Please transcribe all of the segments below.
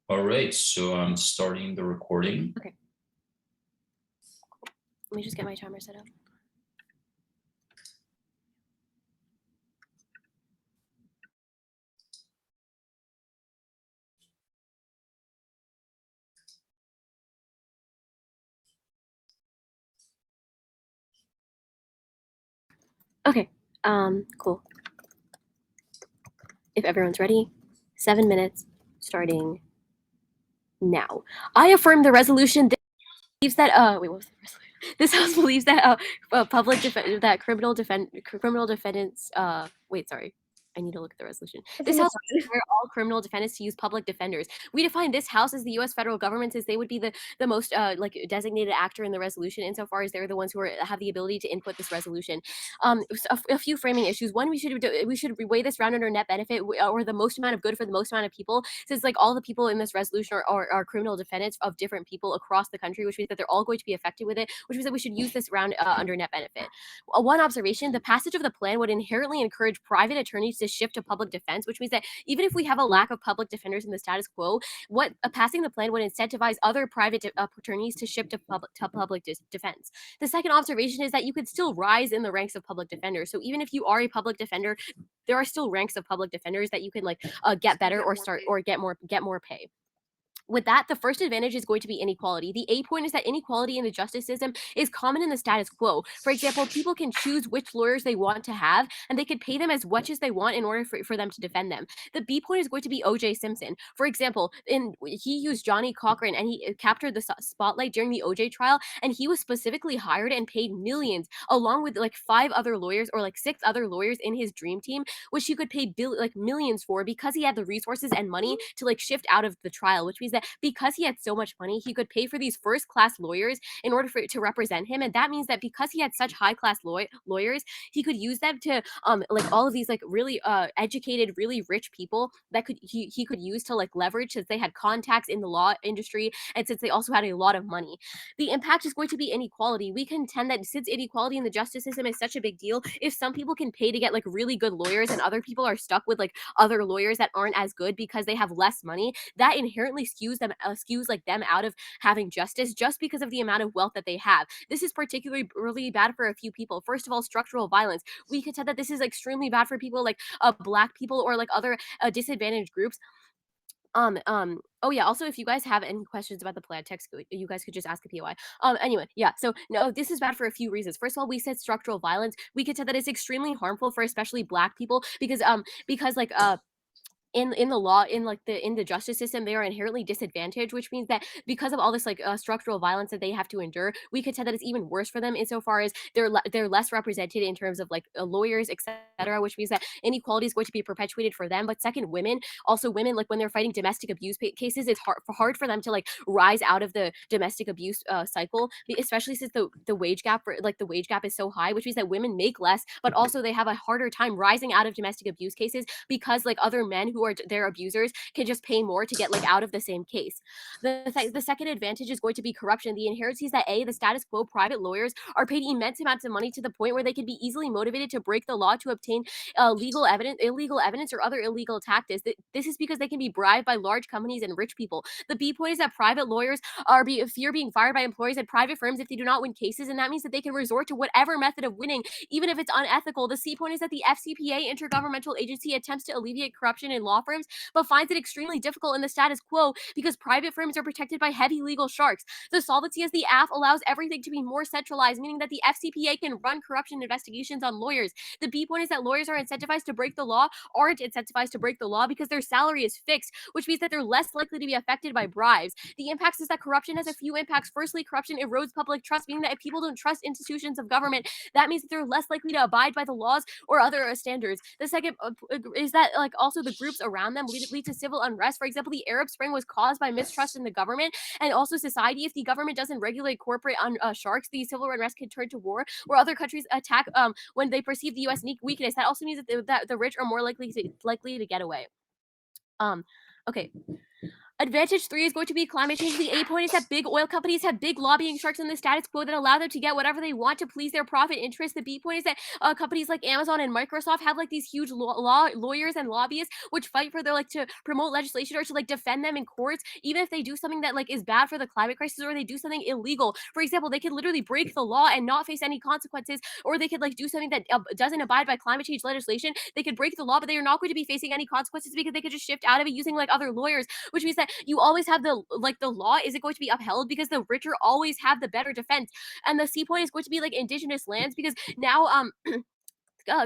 All right, so I'm starting the recording. Okay. Let me just get my timer set up. Okay, cool. If everyone's ready, 7 minutes, starting now. I affirm the resolution believes that wait, what was the resolution? This house believes that criminal defendants wait, sorry. I need to look at the resolution. This house requires all criminal defendants to use public defenders. We define this house as the U.S. federal government, as they would be the most designated actor in the resolution, insofar as they're the ones who have the ability to input this resolution. A few framing issues. One, we should weigh this round under net benefit, or the most amount of good for the most amount of people, since like all the people in this resolution are criminal defendants of different people across the country, which means that they're all going to be affected with it, which means that we should use this round under net benefit. One observation: the passage of the plan would inherently encourage private attorneys to shift to public defense, which means that even if we have a lack of public defenders in the status quo, passing the plan would incentivize other private attorneys to shift to public defense. The second observation is that you could still rise in the ranks of public defenders. So even if you are a public defender, there are still ranks of public defenders that you can get better or start or get more pay. With that, the first advantage is going to be inequality. The A point is that inequality in the justice system is common in the status quo. For example, people can choose which lawyers they want to have, and they can pay them as much as they want in order for them to defend them. The B point is going to be O.J. Simpson. For example, he used Johnny Cochran, and he captured the spotlight during the O.J. trial, and he was specifically hired and paid millions, along with like 5 other lawyers or like 6 other lawyers in his dream team, which he could pay millions for, because he had the resources and money to shift out of the trial, which means that because he had so much money, he could pay for these first class lawyers in order to represent him. And that means that because he had such high class lawyers, he could use them to all of these really educated, really rich people that he could use to leverage, since they had contacts in the law industry, and since they also had a lot of money. The impact is going to be inequality. We contend that since inequality in the justice system is such a big deal, if some people can pay to get really good lawyers and other people are stuck with other lawyers that aren't as good because they have less money, that inherently skews them out of having justice, just because of the amount of wealth that they have. This is particularly really bad for a few people. First of all, structural violence. We could say that this is extremely bad for people like Black people or other disadvantaged groups. Oh yeah, also, if you guys have any questions about the plan text, you guys could just ask a POI. Anyway, yeah, so no, this is bad for a few reasons. First of all, we said structural violence. We could say that it's extremely harmful for especially Black people, because in the law, in the justice system, they are inherently disadvantaged, which means that because of all this structural violence that they have to endure, we could say that it's even worse for them insofar as they're less represented in terms of lawyers, etc., which means that inequality is going to be perpetuated for them. But second, women, when they're fighting domestic abuse cases, it's hard for them to rise out of the domestic abuse cycle, especially since the wage gap is so high, which means that women make less, but also they have a harder time rising out of domestic abuse cases, because other men who are their abusers can just pay more to get out of the same case. The second advantage is going to be corruption. The inherent is that the status quo private lawyers are paid immense amounts of money to the point where they can be easily motivated to break the law to obtain illegal evidence, or other illegal tactics. This is because they can be bribed by large companies and rich people. The B point is that private lawyers fear being fired by employers at private firms if they do not win cases, and that means that they can resort to whatever method of winning, even if it's unethical. The C point is that the FCPA, intergovernmental agency, attempts to alleviate corruption in law firms, but finds it extremely difficult in the status quo because private firms are protected by heavy legal sharks. The solvency as the AF allows everything to be more centralized, meaning that the FCPA can run corruption investigations on lawyers. The B point is that lawyers are incentivized to break the law, aren't incentivized to break the law because their salary is fixed, which means that they're less likely to be affected by bribes. The impacts is that corruption has a few impacts. Firstly, corruption erodes public trust, meaning that if people don't trust institutions of government, that means that they're less likely to abide by the laws or other standards. The second is that also the groups around them lead to civil unrest. For example, the Arab Spring was caused by mistrust in the government and also society. If the government doesn't regulate corporate sharks, the civil unrest can turn to war, or other countries attack when they perceive the U.S. weakness. That also means that the rich are more likely to get away. Okay. Advantage 3 is going to be climate change. The A point is that big oil companies have big lobbying sharks in the status quo that allow them to get whatever they want to please their profit interests. The B point is that companies like Amazon and Microsoft have like these huge lawyers and lobbyists which fight for their like to promote legislation or to like defend them in courts, even if they do something that like is bad for the climate crisis or they do something illegal. For example, they could literally break the law and not face any consequences, or they could like do something that doesn't abide by climate change legislation. They could break the law, but they are not going to be facing any consequences because they could just shift out of it using like other lawyers, which means that you always have the law isn't going to be upheld because the richer always have the better defense. And the C point is going to be like indigenous lands, because now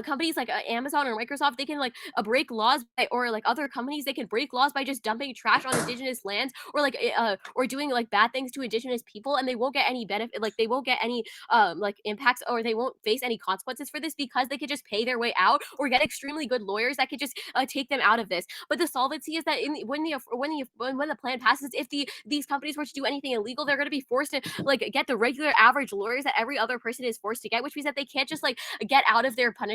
companies like Amazon or Microsoft, they can like break laws or like other companies, they can break laws by just dumping trash on indigenous lands, or like or doing like bad things to indigenous people, and they won't get any benefit, like they won't get any like impacts, or they won't face any consequences for this because they could just pay their way out or get extremely good lawyers that could just take them out of this. But the solvency is that when the plan passes, if these companies were to do anything illegal, they're going to be forced to like get the regular average lawyers that every other person is forced to get, which means that they can't just like get out of their punishments.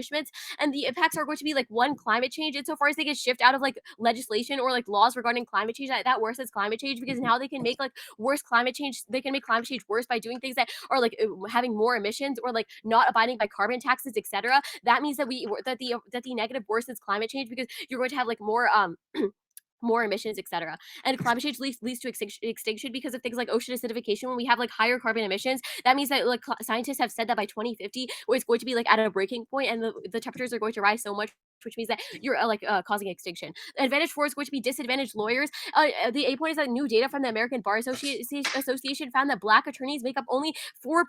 And the impacts are going to be like, one, climate change, insofar as they can shift out of like legislation or like laws regarding climate change that worsens climate change, because now they can make like worse climate change, they can make climate change worse by doing things that are like having more emissions or like not abiding by carbon taxes, etc. That means that the negative worsens climate change because you're going to have like more more emissions, etc. And climate change leads to extinction because of things like ocean acidification. When we have like higher carbon emissions, that means that like scientists have said that by 2050, where it's going to be like at a breaking point, and the temperatures are going to rise so much, which means that you're causing extinction. Advantage 4 is going to be disadvantaged lawyers. The A point is that new data from the American Bar Association found that Black attorneys make up only 4%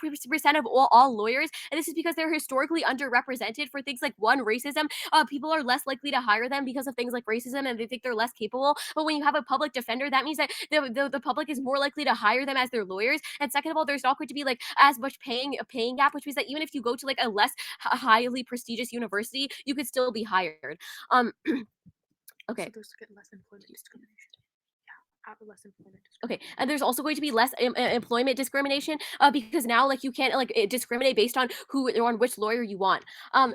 of all lawyers, and this is because they're historically underrepresented for things like, one, racism. People are less likely to hire them because of things like racism, and they think they're less capable. But when you have a public defender, that means that the public is more likely to hire them as their lawyers. And second of all, there's not going to be like as much paying gap, which means that even if you go to like a less highly prestigious university, you could still be hired. Okay. So there's less employment discrimination. Less employment. Okay, and there's also going to be less employment discrimination because now like you can't like discriminate based on which lawyer you want.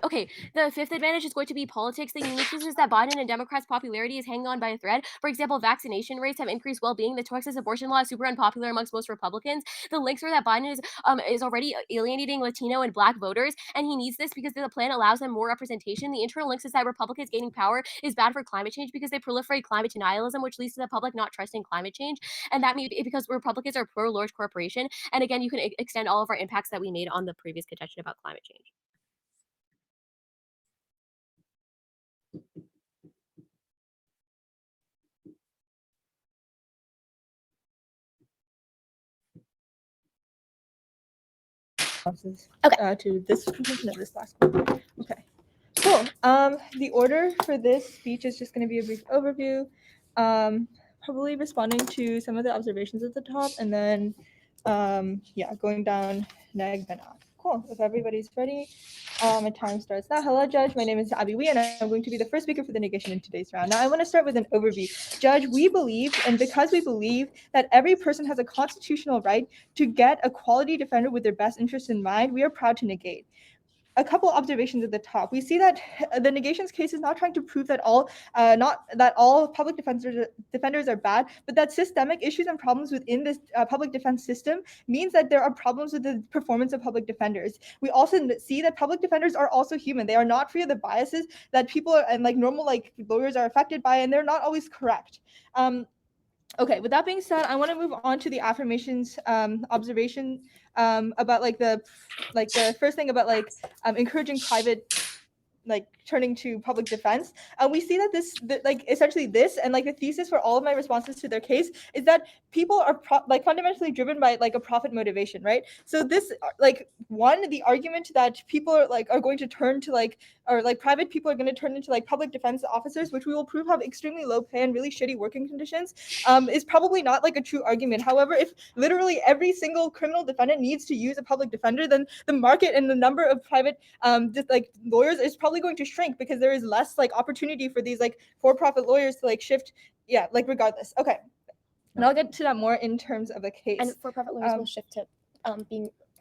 Okay, the fifth advantage is going to be politics. The uniqueness is that Biden and Democrats' popularity is hanging on by a thread. For example, vaccination rates have increased well-being. The Texas abortion law is super unpopular amongst most Republicans. The links are that Biden is already alienating Latino and Black voters, and he needs this because the plan allows them more representation. The internal links is that Republicans gaining power is bad for climate change because they proliferate climate denialism, which leads to the public not trusting climate change. And that may be because Republicans are pro large corporation. And again, you can extend all of our impacts that we made on the previous contention about climate change. Okay. To this conclusion of this last one. Okay. Cool. The order for this speech is just going to be a brief overview, probably responding to some of the observations at the top, and then going down neg then off. Cool. If everybody's ready, my time starts now. Hello, Judge. My name is Abby Wee, and I'm going to be the first speaker for the negation in today's round. Now, I want to start with an overview. Judge, we believe, and because we believe that every person has a constitutional right to get a quality defender with their best interests in mind, we are proud to negate. A couple observations at the top. We see that the negations case is not trying to prove that not that all public defenders are bad, but that systemic issues and problems within this public defense system means that there are problems with the performance of public defenders. We also see that public defenders are also human. They are not free of the biases that people and like normal like lawyers are affected by, and they're not always correct. Okay, with that being said, I want to move on to the affirmations observation about the first thing about encouraging private turning to public defense. We see that essentially this and the thesis for all of my responses to their case is that people are fundamentally driven by a profit motivation, right? So this one, the argument that people are going to turn to private people are going to turn into public defense officers, which we will prove have extremely low pay and really shitty working conditions, is probably not a true argument. However, if literally every single criminal defendant needs to use a public defender, then the market and the number of private lawyers is probably going to shrink because there is less opportunity for these for-profit lawyers to shift regardless. Okay, and I'll get to that more in terms of the case. And for-profit lawyers will shift to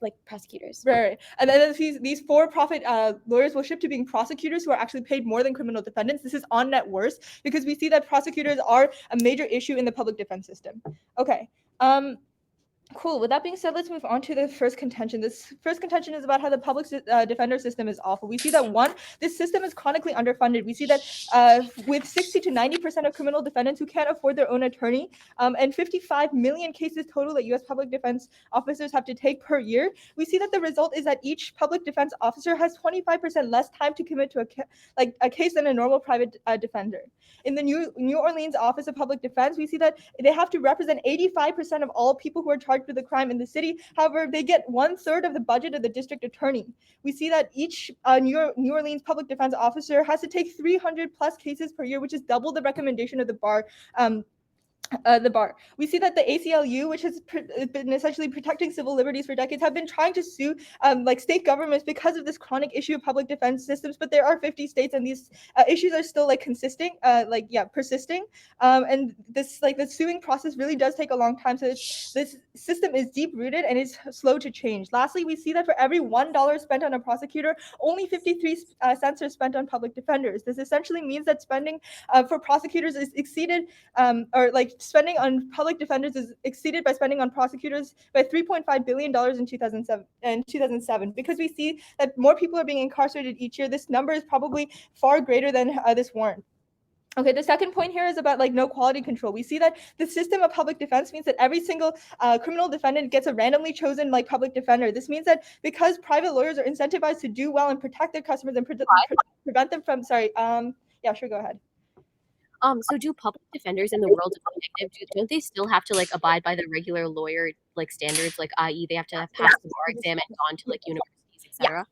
like prosecutors. Right. And then these for-profit lawyers will shift to being prosecutors who are actually paid more than criminal defendants. This is on net worse because we see that prosecutors are a major issue in the public defense system. Okay. Cool. With that being said, let's move on to the first contention. This first contention is about how the public defender system is awful. We see that this system is chronically underfunded. We see that with 60 to 90% of criminal defendants who can't afford their own attorney, and 55 million cases total that U.S. public defense officers have to take per year, we see that the result is that each public defense officer has 25% less time to commit to a case than a normal private defender. In the New Orleans Office of Public Defense, we see that they have to represent 85% of all people who are charged with a crime in the city. However, they get 1/3 of the budget of the district attorney. We see that each New Orleans public defense officer has to take 300 plus cases per year, which is double the recommendation of the bar. We see that the ACLU, which has been essentially protecting civil liberties for decades, have been trying to sue state governments because of this chronic issue of public defense systems. But there are 50 states, and these issues are still persisting. And this the suing process really does take a long time. So this system is deep rooted and is slow to change. Lastly, we see that for every $1 spent on a prosecutor, only 53 cents are spent on public defenders. This essentially means that spending for prosecutors is exceeded, spending on public defenders is exceeded by spending on prosecutors by $3.5 billion in 2007. Because we see that more people are being incarcerated each year, this number is probably far greater than this warrant. Okay, the second point here is about no quality control. We see that the system of public defense means that every single criminal defendant gets a randomly chosen public defender. This means that because private lawyers are incentivized to do well and protect their customers and prevent them from, go ahead. So do public defenders in the world of detective, don't they still have to abide by the regular lawyer standards, i.e. they have to pass the bar exam and gone to universities, etc.?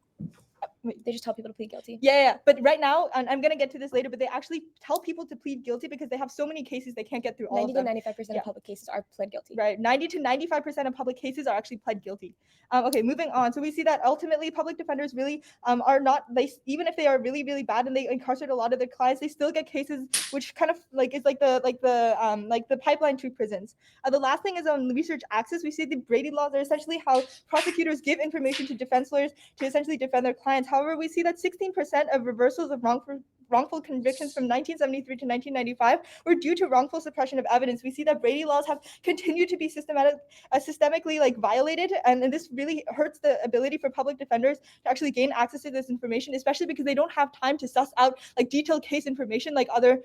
They just tell people to plead guilty. Yeah. But right now, and I'm going to get to this later, but they actually tell people to plead guilty because they have so many cases they can't get through all of them. 90 to 95% of public cases are pled guilty. Right. 90 to 95% of public cases are actually pled guilty. Okay, moving on. So we see that ultimately public defenders really are not, even if they are really, really bad and they incarcerate a lot of their clients, they still get cases which kind of is the pipeline to prisons. The last thing is on research access. We see the Brady laws are essentially how prosecutors give information to defense lawyers to essentially defend their clients. However, we see that 16% of reversals of wrongful convictions from 1973 to 1995 were due to wrongful suppression of evidence. We see that Brady laws have continued to be systemically violated, and this really hurts the ability for public defenders to actually gain access to this information, especially because they don't have time to suss out detailed case information like other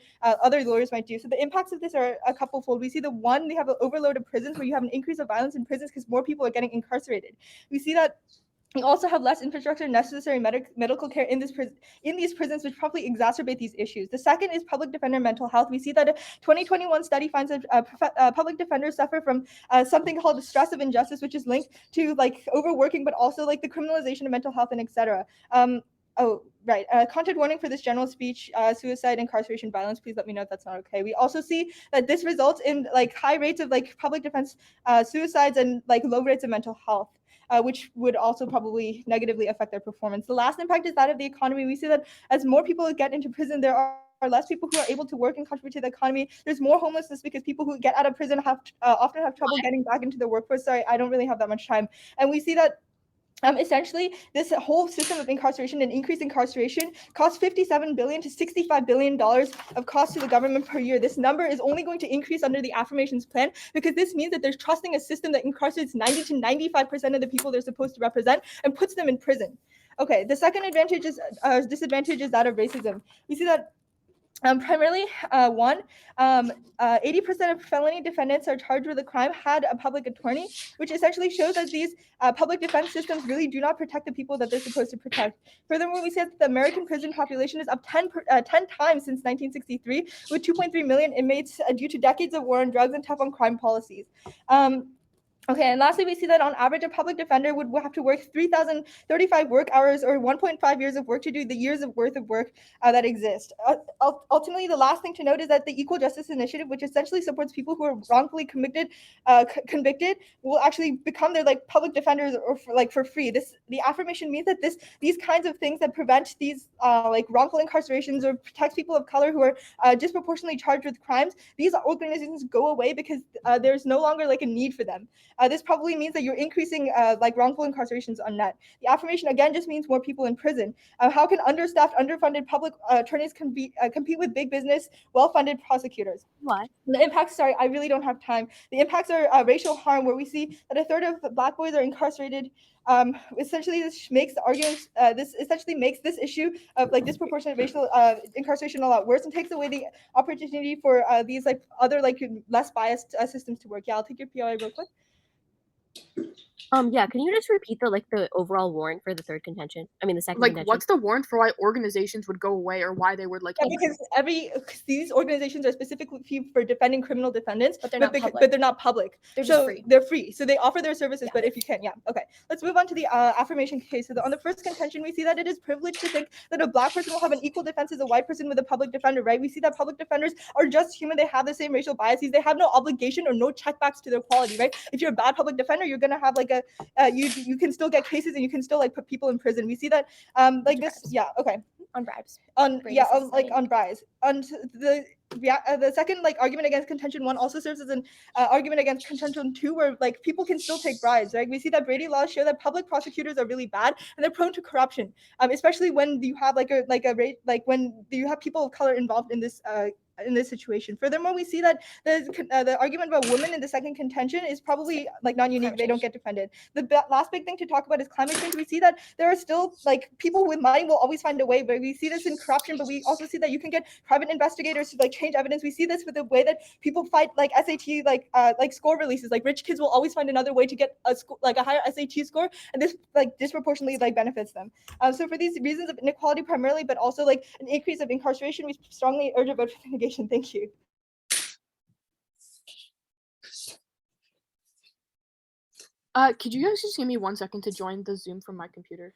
lawyers might do. So the impacts of this are a couple-fold. We see they have an overload of prisons where you have an increase of violence in prisons because more people are getting incarcerated. We see that we also have less infrastructure, necessary medical care in these prisons, which probably exacerbate these issues. The second is public defender mental health. We see that a 2021 study finds that public defenders suffer from something called the stress of injustice, which is linked to overworking, but also the criminalization of mental health and etc. Content warning for this general speech, suicide, incarceration, violence. Please let me know if that's not okay. We also see that this results in high rates of public defense suicides and low rates of mental health. Which would also probably negatively affect their performance. The last impact is that of the economy. We see that as more people get into prison, there are less people who are able to work and contribute to the economy. There's more homelessness because people who get out of prison often have trouble getting back into the workforce. Sorry, I don't really have that much time. And we see that essentially, this whole system of incarceration and increased incarceration costs $57 billion to $65 billion of cost to the government per year. This number is only going to increase under the affirmations plan because this means that they're trusting a system that incarcerates 90 to 95% of the people they're supposed to represent and puts them in prison. Okay, the second disadvantage is that of racism. We see that primarily, 80% of felony defendants are charged with a crime had a public attorney, which essentially shows that these public defense systems really do not protect the people that they're supposed to protect. Furthermore, we see that the American prison population is up 10 times since 1963, with 2.3 million inmates due to decades of war on drugs and tough on crime policies. Okay, and lastly, we see that on average, a public defender would have to work 3,035 work hours or 1.5 years of work to do the years of worth of work that exist. Ultimately, the last thing to note is that the Equal Justice Initiative, which essentially supports people who are wrongfully convicted, will actually become their public defenders or for free. The affirmation means that these kinds of things that prevent these wrongful incarcerations or protects people of color who are disproportionately charged with crimes, these organizations go away because there's no longer a need for them. This probably means that you're increasing like wrongful incarcerations on net. The affirmation again just means more people in prison. How can understaffed, underfunded public attorneys compete with big business, well-funded prosecutors? What? The impacts, sorry, I really don't have time. The impacts are racial harm, where we see that a third of Black boys are incarcerated. Essentially, this makes the arguments. This essentially makes this issue of like disproportionate racial incarceration a lot worse, and takes away the opportunity for these like other like less biased systems to work. Yeah, I'll take your POA real quick. Yeah, can you just repeat the overall warrant for the third contention? I mean, the second Like, contention. what's the warrant for why organizations would go away or why they would like? Yeah, because these organizations are specifically for defending criminal defendants, But they're not public. But they're not public. They're just so free. They're free, so they offer their services. Yeah. But if you can, yeah, okay. Let's move on to the affirmation case. So on the first contention, we see that it is privileged to think that a Black person will have an equal defense as a white person with a public defender, right? We see that public defenders are just human. They have the same racial biases. They have no obligation or no checkbacks to their quality, right? If you're a bad public defender, you're gonna have like a you can still get cases and you can still like put people in prison. We see that like this, yeah, okay. On bribes. On Brady yeah, says on, like something. on bribes. On the second like argument against contention 1 also serves as an argument against contention 2, where like people can still take bribes, right? We see that Brady laws show that public prosecutors are really bad and they're prone to corruption, especially when you have like when you have people of color involved in this situation. Furthermore, we see that the argument about women in the second contention is probably like non-unique. They don't get defended. The last big thing to talk about is climate change. We see that there are still like people with money will always find a way, but we see this in corruption. But we also see that you can get private investigators to like change evidence. We see this with the way that people fight like SAT like score releases. Like rich kids will always find another way to get a higher SAT score, and this like disproportionately like benefits them. So for these reasons of inequality primarily, but also like an increase of incarceration, we strongly urge a vote for negation. Thank you. Could you guys just give me 1 second to join the Zoom from my computer?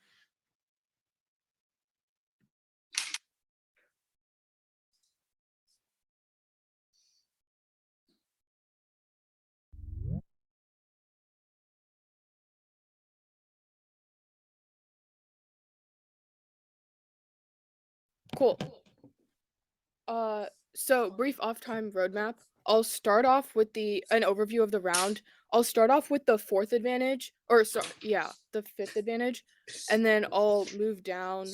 Cool. So brief off-time roadmap. I'll start off with an overview of the round. I'll start off with the fourth advantage, the fifth advantage, and then I'll move down.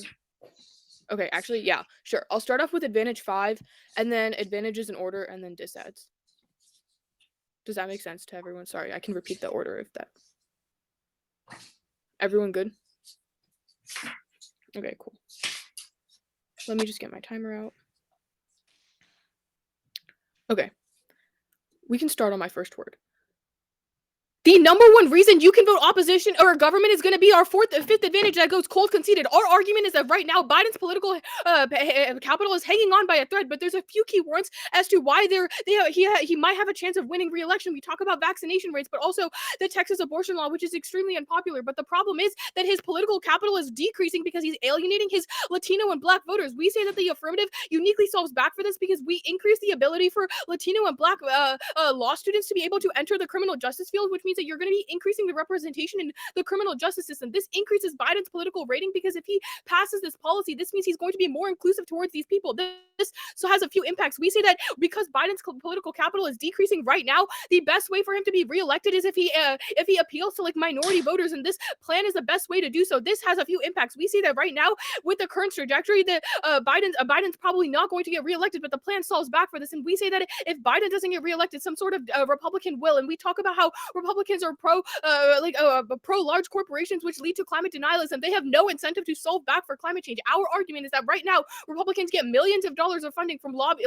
Okay, actually, yeah, sure. I'll start off with advantage 5, and then advantages in order, and then disadds. Does that make sense to everyone? Sorry, I can repeat the order if that. Everyone good? Okay, cool. Let me just get my timer out. Okay. We can start on my first word. The number one reason you can vote opposition or government is going to be our fifth advantage that goes cold conceded. Our argument is that right now Biden's political capital is hanging on by a thread, but there's a few key warrants as to why he might have a chance of winning re-election. We talk about vaccination rates, but also the Texas abortion law, which is extremely unpopular. But the problem is that his political capital is decreasing because he's alienating his Latino and Black voters. We say that the affirmative uniquely solves back for this because we increase the ability for Latino and Black law students to be able to enter the criminal justice field, which means that you're going to be increasing the representation in the criminal justice system. This increases Biden's political rating because if he passes this policy, this means he's going to be more inclusive towards these people. This so has a few impacts. We say that because Biden's political capital is decreasing right now, the best way for him to be reelected is if he appeals to like minority voters, and this plan is the best way to do so. This has a few impacts. We see that right now with the current trajectory that Biden's probably not going to get reelected, but the plan solves back for this. And we say that if Biden doesn't get reelected, some sort of Republican will. And we talk about how Republicans are pro large corporations, which lead to climate denialism. They have no incentive to solve back for climate change. Our argument is that right now Republicans get millions of dollars of funding from large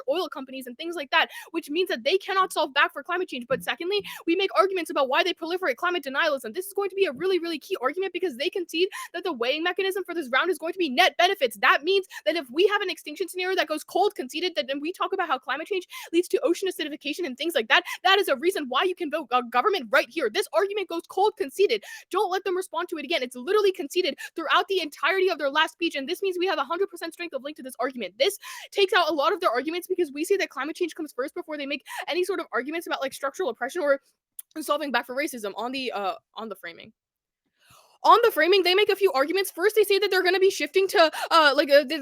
oil companies and things like that, which means that they cannot solve back for climate change. But secondly, we make arguments about why they proliferate climate denialism. This is going to be a really, really key argument because they concede that the weighing mechanism for this round is going to be net benefits. That means that if we have an extinction scenario that goes cold conceded, that then we talk about how climate change leads to ocean acidification and things like that, that is a reason why you can vote government right here. This argument goes cold conceded. Don't let them respond to it again. It's literally conceded throughout the entirety of their last speech, and this means we have 100% strength of link to this argument. This takes out a lot of their arguments because we say that climate change comes first before they make any sort of arguments about like structural oppression or solving back for racism on the framing. On the framing, they make a few arguments. First, they say that they're going to be shifting to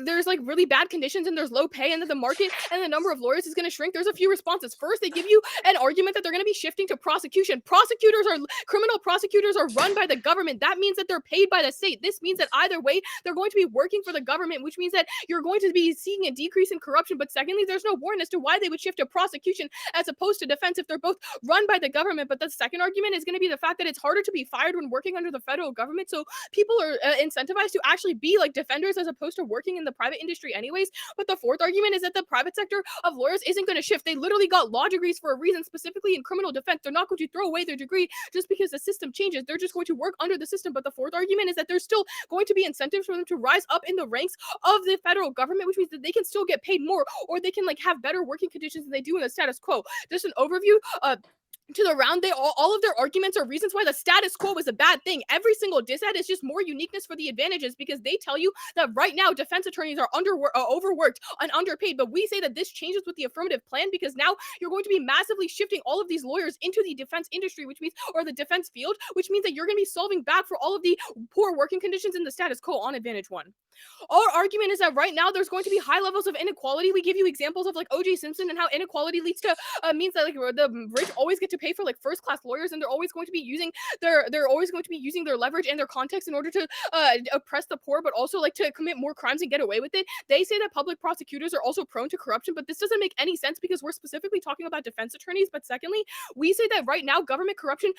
there's like really bad conditions and there's low pay and that the market and the number of lawyers is going to shrink. There's a few responses. First, they give you an argument that they're going to be shifting to prosecution. Criminal prosecutors are run by the government. That means that they're paid by the state. This means that either way, they're going to be working for the government, which means that you're going to be seeing a decrease in corruption. But secondly, there's no warrant as to why they would shift to prosecution as opposed to defense if they're both run by the government. But the second argument is going to be the fact that it's harder to be fired when working under the federal government. So people are incentivized to actually be like defenders as opposed to working in the private industry anyways. But the fourth argument is that the private sector of lawyers isn't going to shift. They literally got law degrees for a reason, specifically in criminal defense. They're not going to throw away their degree just because the system changes. They're just going to work under the system. But the fourth argument is that there's still going to be incentives for them to rise up in the ranks of the federal government, which means that they can still get paid more or they can like have better working conditions than they do in the status quo. Just an overview. To the round, all of their arguments are reasons why the status quo is a bad thing. Every single dissent is just more uniqueness for the advantages because they tell you that right now defense attorneys are overworked and underpaid. But we say that this changes with the affirmative plan because now you're going to be massively shifting all of these lawyers into the defense industry, which means or the defense field, which means that you're going to be solving back for all of the poor working conditions in the status quo on advantage one. Our argument is that right now there's going to be high levels of inequality. We give you examples of like O.J. Simpson and how inequality leads to means that like the rich always get to pay for like first class lawyers and they're always going to be using their leverage and their context in order to oppress the poor, but also like to commit more crimes and get away with it. They say that public prosecutors are also prone to corruption, but this doesn't make any sense because we're specifically talking about defense attorneys. But secondly, we say that right now government corruption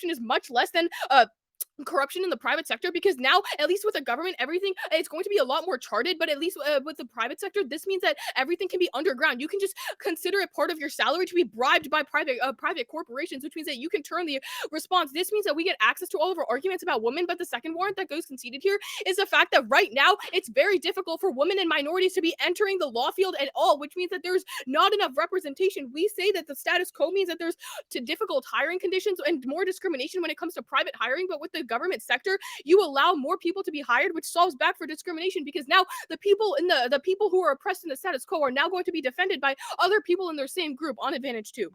is much less than corruption in the private sector because now at least with the government everything it's going to be a lot more charted, but at least with the private sector this means that everything can be underground. You can just consider it part of your salary to be bribed by private corporations, which means that you can turn the response. This means that we get access to all of our arguments about women. But the second warrant that goes conceded here is the fact that right now it's very difficult for women and minorities to be entering the law field at all, which means that there's not enough representation. We say that the status quo means that there's difficult hiring conditions and more discrimination when it comes to private hiring, but with the government sector you allow more people to be hired, which solves back for discrimination because now the people who are oppressed in the status quo are now going to be defended by other people in their same group on advantage too.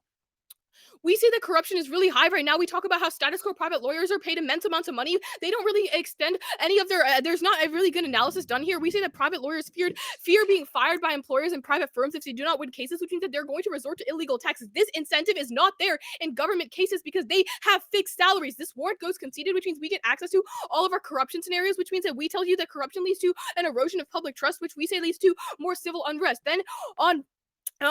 We see that corruption is really high right now. We talk about how status quo private lawyers are paid immense amounts of money. They don't really extend any of their, there's not a really good analysis done here. We say that private lawyers fear being fired by employers and private firms if they do not win cases, which means that they're going to resort to illegal taxes. This incentive is not there in government cases because they have fixed salaries. This warrant goes conceded, which means we get access to all of our corruption scenarios, which means that we tell you that corruption leads to an erosion of public trust, which we say leads to more civil unrest. Then on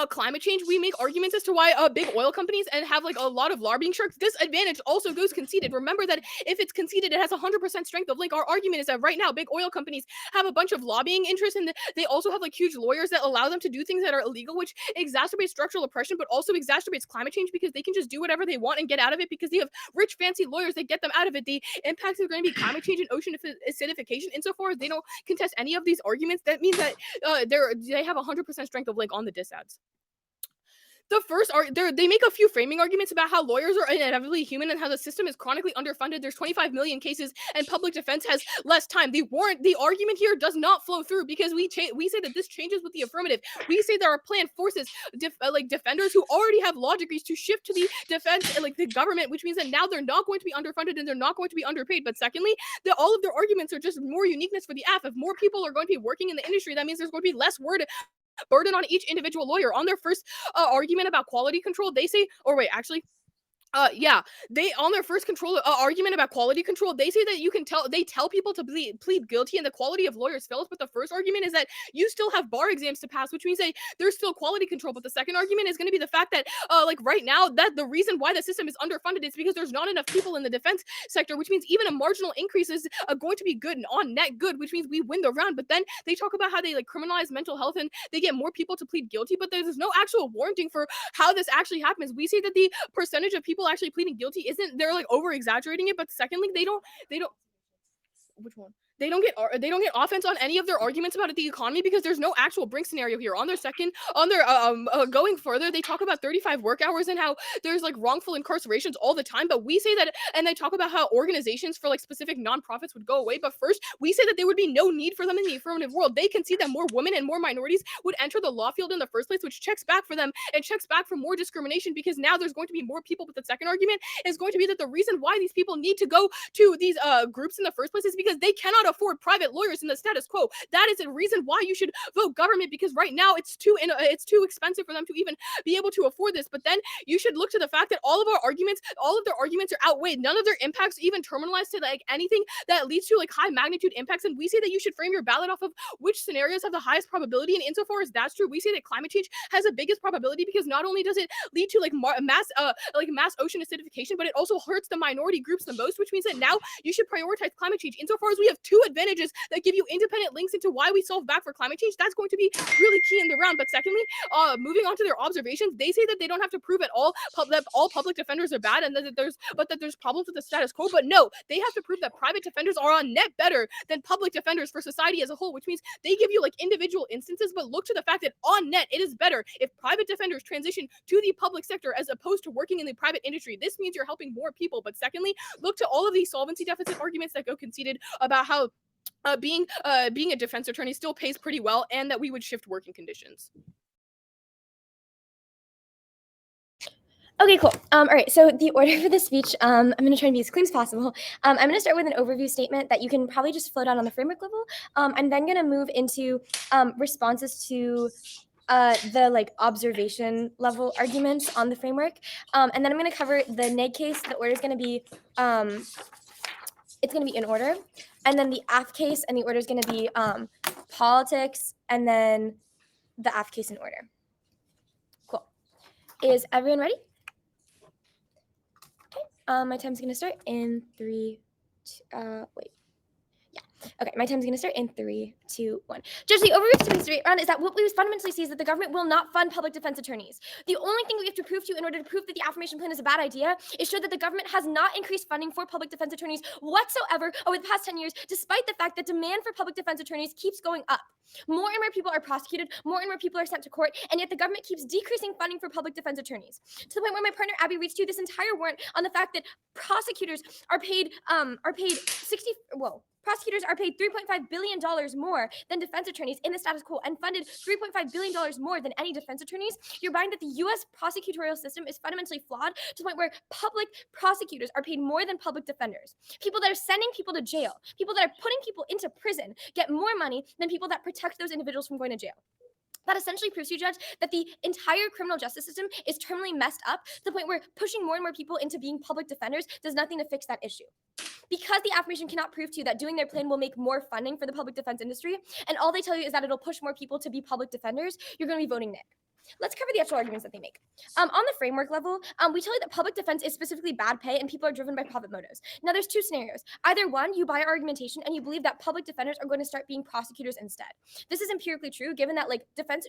climate change, we make arguments as to why big oil companies and have like a lot of lobbying sharks. This advantage also goes conceded. Remember that if it's conceded, it has 100% strength of link. Our argument is that right now big oil companies have a bunch of lobbying interests and they also have like huge lawyers that allow them to do things that are illegal, which exacerbates structural oppression, but also exacerbates climate change because they can just do whatever they want and get out of it because they have rich, fancy lawyers that get them out of it. The impacts are going to be climate change and ocean acidification. Insofar as they don't contest any of these arguments, that means that they have 100% strength of link on the disads. The first they make a few framing arguments about how lawyers are inevitably human and how the system is chronically underfunded. There's 25 million cases and public defense has less time. The argument here does not flow through because we say that this changes with the affirmative. We say that our plan forces defenders who already have law degrees to shift to the defense and the government, which means that now they're not going to be underfunded and they're not going to be underpaid. But secondly, all of their arguments are just more uniqueness for the AF. If more people are going to be working in the industry, that means there's going to be less burden on each individual lawyer. On their first argument about quality control, they say, they on their first argument about quality control, they say that they tell people to plead guilty and the quality of lawyers fails. But the first argument is that you still have bar exams to pass, which means that there's still quality control. But the second argument is going to be the fact that right now that the reason why the system is underfunded is because there's not enough people in the defense sector, which means even a marginal increase is going to be good and on net good, which means we win the round. But then they talk about how they criminalize mental health and they get more people to plead guilty, but there's no actual warranting for how this actually happens. We say that the percentage of people actually pleading guilty they're over exaggerating it, but secondly, they don't which one? They don't get offense on any of their arguments about the economy because there's no actual brink scenario here. On their going further, they talk about 35 work hours and how there's like wrongful incarcerations all the time. But we say that, and they talk about how organizations for like specific nonprofits would go away. But first, we say that there would be no need for them in the affirmative world. They can see that more women and more minorities would enter the law field in the first place, which checks back for them and checks back for more discrimination because now there's going to be more people. But the second argument is going to be that the reason why these people need to go to these groups in the first place is because they cannot afford private lawyers in the status quo. That is a reason why you should vote government, because right now it's too expensive for them to even be able to afford this. But then you should look to the fact that all of their arguments are outweighed. None of their impacts even terminalize to like anything that leads to like high magnitude impacts. And we say that you should frame your ballot off of which scenarios have the highest probability. And insofar as that's true, we say that climate change has the biggest probability because not only does it lead to like mass ocean acidification, but it also hurts the minority groups the most, which means that now you should prioritize climate change. Insofar as we have two advantages that give you independent links into why we solve back for climate change, that's going to be really key in the round. But secondly, moving on to their observations, they say that they don't have to prove at all that all public defenders are bad and that there's problems with the status quo. But no, they have to prove that private defenders are on net better than public defenders for society as a whole, which means they give you like individual instances, but look to the fact that on net it is better if private defenders transition to the public sector as opposed to working in the private industry. This means you're helping more people. But secondly, look to all of these solvency deficit arguments that go conceded about how being a defense attorney still pays pretty well and that we would shift working conditions. Okay, cool. All right, so the order for the speech, I'm going to try and be as clean as possible. I'm going to start with an overview statement that you can probably just float out on the framework level. I'm then going to move into responses to the like observation level arguments on the framework. And then I'm going to cover the neg case. The order is going to be, it's going to be in order. And then the aff case and the order is going to be politics and then the aff case in order. Cool. Is everyone ready? My time's going to start in 3, 2, wait. Yeah. Okay, my time's going to start in 3, 2, 1. Judge, the overview to be straight around is that what we fundamentally see is that the government will not fund public defense attorneys. The only thing we have to prove to you in order to prove that the affirmation plan is a bad idea is show that the government has not increased funding for public defense attorneys whatsoever over the past 10 years, despite the fact that demand for public defense attorneys keeps going up. More and more people are prosecuted, more and more people are sent to court, and yet the government keeps decreasing funding for public defense attorneys. To the point where my partner Abby reached to this entire warrant on the fact that prosecutors are paid prosecutors are paid $3.5 billion more than defense attorneys in the status quo and funded $3.5 billion more than any defense attorneys. You're buying that the U.S. prosecutorial system is fundamentally flawed to the point where public prosecutors are paid more than public defenders. People that are sending people to jail, people that are putting people into prison get more money than people that protect those individuals from going to jail. That essentially proves to you, Judge, that the entire criminal justice system is terminally messed up to the point where pushing more and more people into being public defenders does nothing to fix that issue. Because the affirmation cannot prove to you that doing their plan will make more funding for the public defense industry, and all they tell you is that it'll push more people to be public defenders, you're going to be voting neg. Let's cover the actual arguments that they make. On the framework level, we tell you that public defense is specifically bad pay and people are driven by profit motives. Now, there's two scenarios. Either one, you buy our argumentation and you believe that public defenders are going to start being prosecutors instead. This is empirically true, given that like defense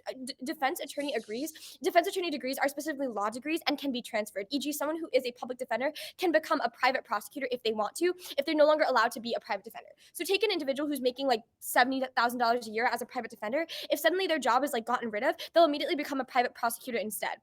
attorney degrees are specifically law degrees and can be transferred. E.g., someone who is a public defender can become a private prosecutor if they want to, if they're no longer allowed to be a private defender. So take an individual who's making like $70,000 a year as a private defender. If suddenly their job is like gotten rid of, they'll immediately become a private prosecutor instead.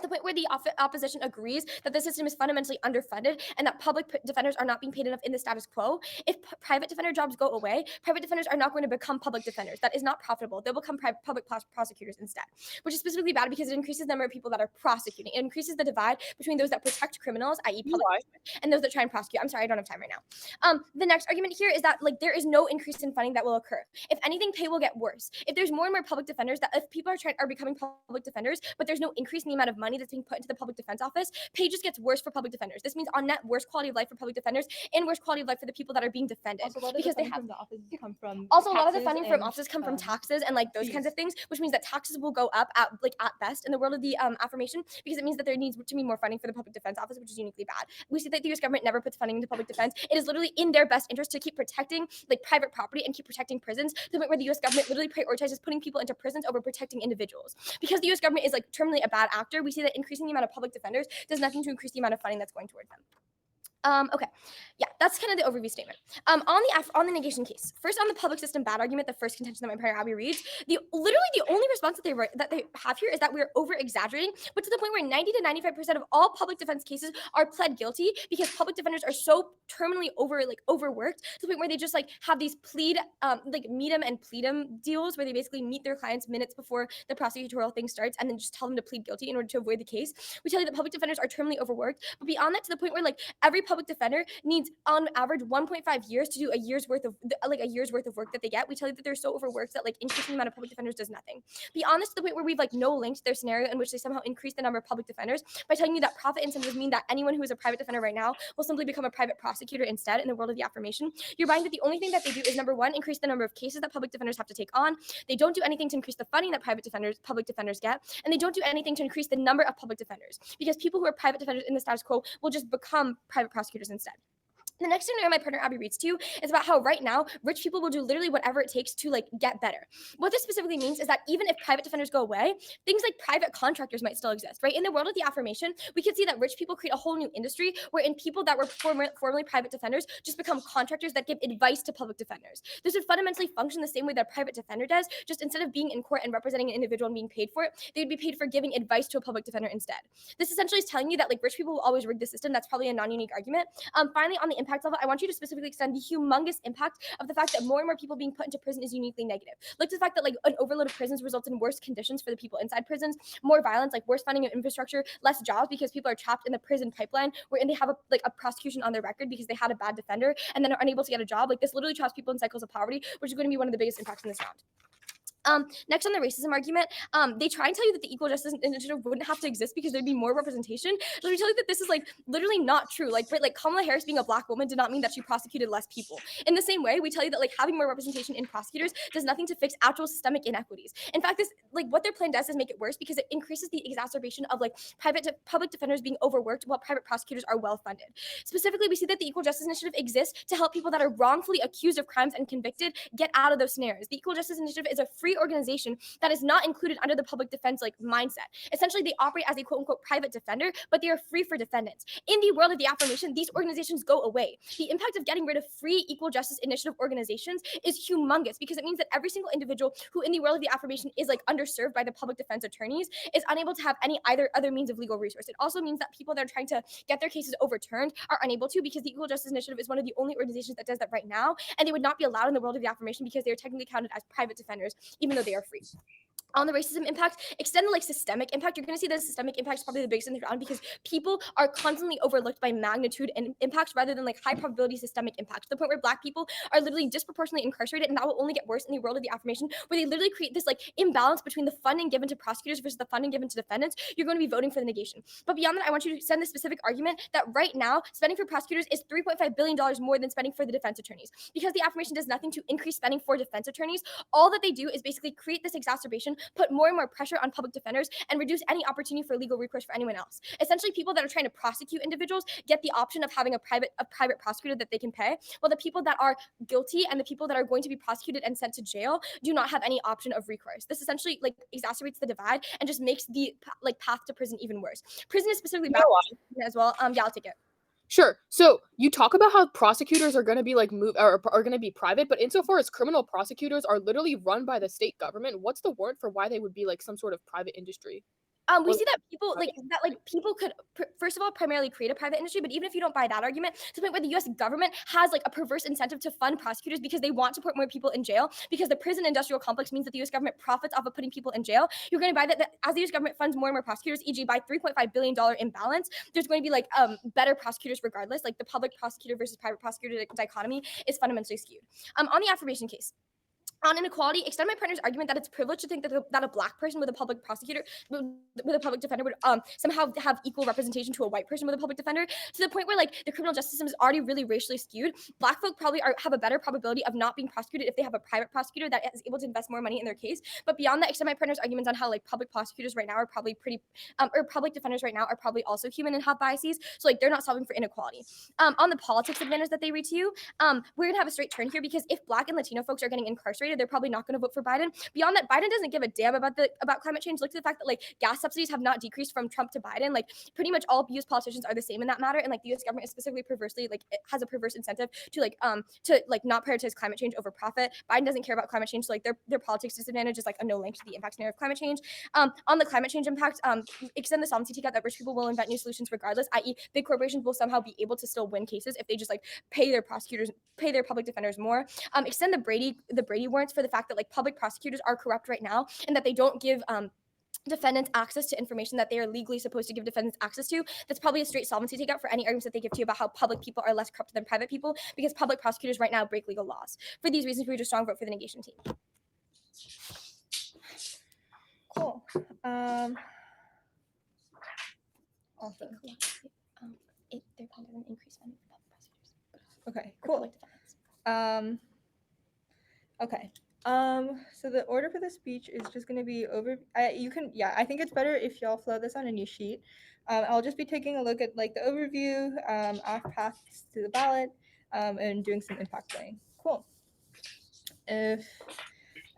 The point where the opposition agrees that the system is fundamentally underfunded and that public defenders are not being paid enough in the status quo. If private defender jobs go away, private defenders are not going to become public defenders. That is not profitable. They'll become public prosecutors instead, which is specifically bad because it increases the number of people that are prosecuting. It increases the divide between those that protect criminals, i.e. public, and those that try and prosecute. I'm sorry, I don't have time right now. The next argument here is that like there is no increase in funding that will occur. If anything, pay will get worse. If there's more and more public defenders, that if people are becoming public defenders, but there's no increase in the amount of money that's being put into the public defense office, pay just gets worse for public defenders. This means on net worse quality of life for public defenders and worse quality of life for the people that are being defended. Also, because they have from the offices come from also a lot of the funding from offices come from taxes and like those kinds of things, which means that taxes will go up at best in the world of the affirmation, because it means that there needs to be more funding for the public defense office, which is uniquely bad. We see that the U.S. government never puts funding into public defense. It is literally in their best interest to keep protecting like private property and keep protecting prisons to the point where the U.S. government literally prioritizes putting people into prisons over protecting individuals. Because the U.S. government is like terminally a bad actor, we see that increasing the amount of public defenders does nothing to increase the amount of funding that's going toward them. Okay, yeah, that's kind of the overview statement. On the negation case, first on the public system bad argument, the first contention that my partner Abby reads, literally the only response that they have here is that we're over exaggerating, but to the point where 90 to 95% of all public defense cases are pled guilty because public defenders are so terminally overworked to the point where they just like have these meet 'em and plead 'em deals where they basically meet their clients minutes before the prosecutorial thing starts and then just tell them to plead guilty in order to avoid the case. We tell you that public defenders are terminally overworked, but beyond that, to the point where like every public defender needs on average 1.5 years to do a year's worth of work that they get. We tell you that they're so overworked that like increasing the amount of public defenders does nothing. Beyond this, to the point where we've like no linked their scenario in which they somehow increase the number of public defenders by telling you that profit incentives mean that anyone who is a private defender right now will simply become a private prosecutor instead in the world of the affirmation. You're buying that the only thing that they do is number one, increase the number of cases that public defenders have to take on. They don't do anything to increase the funding that public defenders get, and they don't do anything to increase the number of public defenders because people who are private defenders in the status quo will just become private prosecutors instead. The next scenario my partner Abby reads to is about how right now rich people will do literally whatever it takes to like get better. What this specifically means is that even if private defenders go away, things like private contractors might still exist, right? In the world of the affirmation, we can see that rich people create a whole new industry wherein people that were formerly private defenders just become contractors that give advice to public defenders. This would fundamentally function the same way that a private defender does, just instead of being in court and representing an individual and being paid for it, they would be paid for giving advice to a public defender instead. This essentially is telling you that like rich people will always rig the system. That's probably a non-unique argument. Finally, on the impact level, I want you to specifically extend the humongous impact of the fact that more and more people being put into prison is uniquely negative. Look to the fact that like an overload of prisons results in worse conditions for the people inside prisons, more violence, like worse funding of infrastructure, less jobs because people are trapped in the prison pipeline wherein they have a prosecution on their record because they had a bad defender and then are unable to get a job. Like this literally traps people in cycles of poverty, which is going to be one of the biggest impacts in this round. Next on the racism argument, they try and tell you that the equal justice initiative wouldn't have to exist because there'd be more representation. So we tell you that this is like literally not true. Like Kamala Harris being a black woman did not mean that she prosecuted less people. In the same way, we tell you that like having more representation in prosecutors does nothing to fix actual systemic inequities. In fact, this like what their plan does is make it worse because it increases the exacerbation of like public defenders being overworked while private prosecutors are well funded. Specifically, we see that the equal justice initiative exists to help people that are wrongfully accused of crimes and convicted get out of those scenarios. The equal justice initiative is a free organization that is not included under the public defense like mindset. Essentially, they operate as a quote unquote private defender, but they are free for defendants. In the world of the affirmation, these organizations go away. The impact of getting rid of free equal justice initiative organizations is humongous because it means that every single individual who in the world of the affirmation is like underserved by the public defense attorneys is unable to have any other means of legal resource. It also means that people that are trying to get their cases overturned are unable to because the equal justice initiative is one of the only organizations that does that right now, and they would not be allowed in the world of the affirmation because they are technically counted as private defenders even though they are free. On the racism impact, extend the like systemic impact. You're going to see that systemic impact is probably the biggest in the round because people are constantly overlooked by magnitude and impacts rather than like high probability systemic impact, to the point where Black people are literally disproportionately incarcerated, and that will only get worse in the world of the affirmation, where they literally create this like imbalance between the funding given to prosecutors versus the funding given to defendants. You're going to be voting for the negation. But beyond that, I want you to send the specific argument that right now spending for prosecutors is $3.5 billion more than spending for the defense attorneys, because the affirmation does nothing to increase spending for defense attorneys. All that they do is basically create this exacerbation, put more and more pressure on public defenders, and reduce any opportunity for legal recourse for anyone else. Essentially, people that are trying to prosecute individuals get the option of having a private prosecutor that they can pay, while the people that are guilty and the people that are going to be prosecuted and sent to jail do not have any option of recourse. This essentially like exacerbates the divide and just makes the like path to prison even worse. Prison is specifically bad as well. Yeah, I'll take it. Sure. So you talk about how prosecutors are going to be like are going to be private, but insofar as criminal prosecutors are literally run by the state government, what's the warrant for why they would be like some sort of private industry? We see that people could first of all primarily create a private industry, but even if you don't buy that argument, to the point where the U.S. government has like a perverse incentive to fund prosecutors because they want to put more people in jail, because the prison industrial complex means that the U.S. government profits off of putting people in jail. You're going to buy that as the U.S. government funds more and more prosecutors, e.g. by $3.5 billion imbalance, there's going to be like better prosecutors regardless. Like the public prosecutor versus private prosecutor dichotomy is fundamentally skewed. On the affirmation case, on inequality, extend my partner's argument that it's privileged to think that a Black person with a public prosecutor, with a public defender would somehow have equal representation to a white person with a public defender, to the point where like the criminal justice system is already really racially skewed. Black folk probably have a better probability of not being prosecuted if they have a private prosecutor that is able to invest more money in their case. But beyond that, extend my partner's arguments on how like public prosecutors right now are probably pretty, or public defenders right now are probably also human and have biases. So like they're not solving for inequality. On the politics advantage that they read to you, we're gonna have a straight turn here, because if Black and Latino folks are getting incarcerated, incarcerated, they're probably not going to vote for Biden. Beyond that, Biden doesn't give a damn about climate change. Look at the fact that like gas subsidies have not decreased from Trump to Biden. Like pretty much all US politicians are the same in that matter, and like the US government is specifically perversely like it has a perverse incentive to not prioritize climate change over profit. Biden doesn't care about climate change, so like their politics disadvantage is like a no link to the impact narrative of climate change. On the climate change impact, extend the solvency take out that rich people will invent new solutions regardless, i.e. big corporations will somehow be able to still win cases if they just like pay their public defenders more. Extend the Brady warrants for the fact that like public prosecutors are corrupt right now and that they don't give defendants access to information that they are legally supposed to give defendants access to. That's probably a straight solvency takeout for any arguments that they give to you about how public people are less corrupt than private people, because public prosecutors right now break legal laws. For these reasons, we would a strong vote for the negation team. Cool. Awesome. They're kind of an increased funding for public prosecutors. Okay, For cool. public defendants. Okay. So the order for the speech is just going to be I think it's better if y'all flow this on a new sheet. I'll just be taking a look at like the overview, paths to the ballot, and doing some impact weighing. Cool. If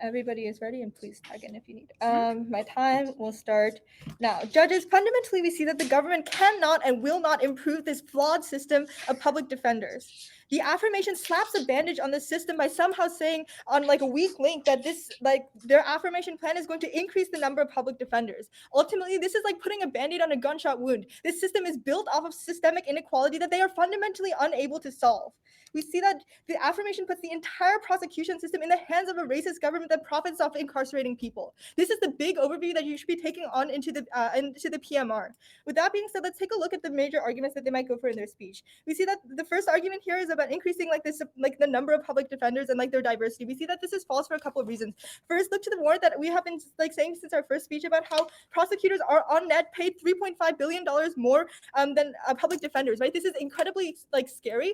everybody is ready, and please tag in if you need. My time will start now. Judges, fundamentally, we see that the government cannot and will not improve this flawed system of public defenders. The affirmation slaps a bandage on the system by somehow saying on like a weak link that this like their affirmation plan is going to increase the number of public defenders. Ultimately, this is like putting a band-aid on a gunshot wound. This system is built off of systemic inequality that they are fundamentally unable to solve. We see that the affirmation puts the entire prosecution system in the hands of a racist government that profits off incarcerating people. This is the big overview that you should be taking on into the PMR. With that being said, let's take a look at the major arguments that they might go for in their speech. We see that the first argument here is about increasing the number of public defenders and like their diversity. We see that this is false for a couple of reasons. First, look to the warrant that we have been like saying since our first speech about how prosecutors are on net paid $3.5 billion more than public defenders, right? This is incredibly like scary.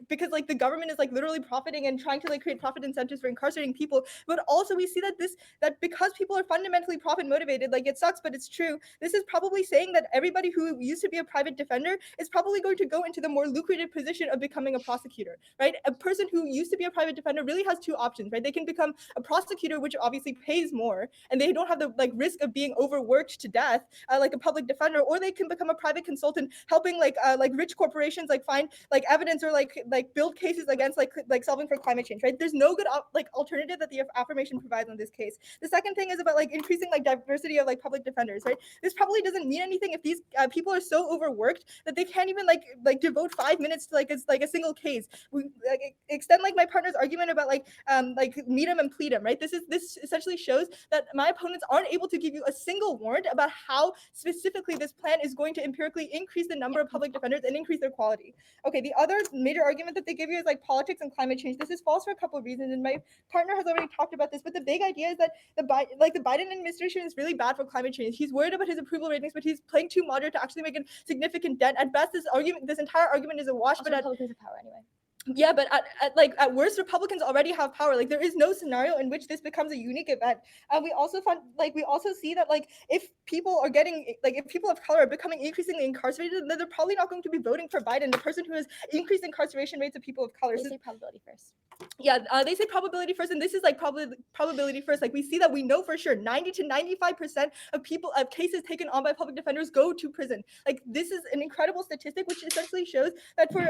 Because like the government is like literally profiting and trying to like create profit incentives for incarcerating people, but also we see that because people are fundamentally profit motivated, like it sucks, but it's true. This is probably saying that everybody who used to be a private defender is probably going to go into the more lucrative position of becoming a prosecutor, right? A person who used to be a private defender really has two options, right? They can become a prosecutor, which obviously pays more, and they don't have the like risk of being overworked to death, like a public defender, or they can become a private consultant, helping like rich corporations like find like evidence or like build cases against like solving for climate change, right? There's no good alternative that the affirmation provides in this case. The second thing is about like increasing like diversity of like public defenders, right? This probably doesn't mean anything if these people are so overworked that they can't even like devote 5 minutes to like a single case. We like extend like my partner's argument about like meet 'em and plead 'em, right? This essentially shows that my opponents aren't able to give you a single warrant about how specifically this plan is going to empirically increase the number of public defenders and increase their quality. Okay, the other major argument that they give you is like politics and climate change. This is false for a couple of reasons, and my partner has already talked about this, but the big idea is that the Biden administration is really bad for climate change. He's worried about his approval ratings, but he's playing too moderate to actually make a significant dent. At best, this entire argument is a wash. Also, but Republicans have power anyway. Yeah, but at worst, Republicans already have power. Like there is no scenario in which this becomes a unique event. We also see that like if people of color are becoming increasingly incarcerated, then they're probably not going to be voting for Biden, the person who has increased incarceration rates of people of color. They say probability first. Yeah, they say probability first, and this is like probability first. Like we see that we know for sure 90 to 95% of cases taken on by public defenders go to prison. Like this is an incredible statistic, which essentially shows that for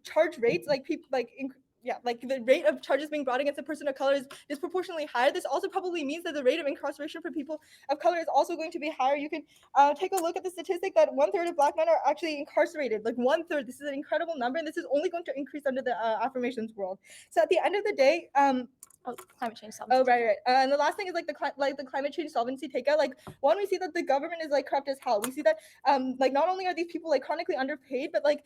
charge rates, the rate of charges being brought against a person of color is disproportionately higher. This also probably means that the rate of incarceration for people of color is also going to be higher. You can take a look at the statistic that 1/3 of Black men are actually incarcerated. Like 1/3. This is an incredible number, and this is only going to increase under the affirmations world. So at the end of the day, climate change solvency. Oh, right. And the last thing is the climate change solvency takeout. Like one, we see that the government is like corrupt as hell. We see that not only are these people like chronically underpaid, but like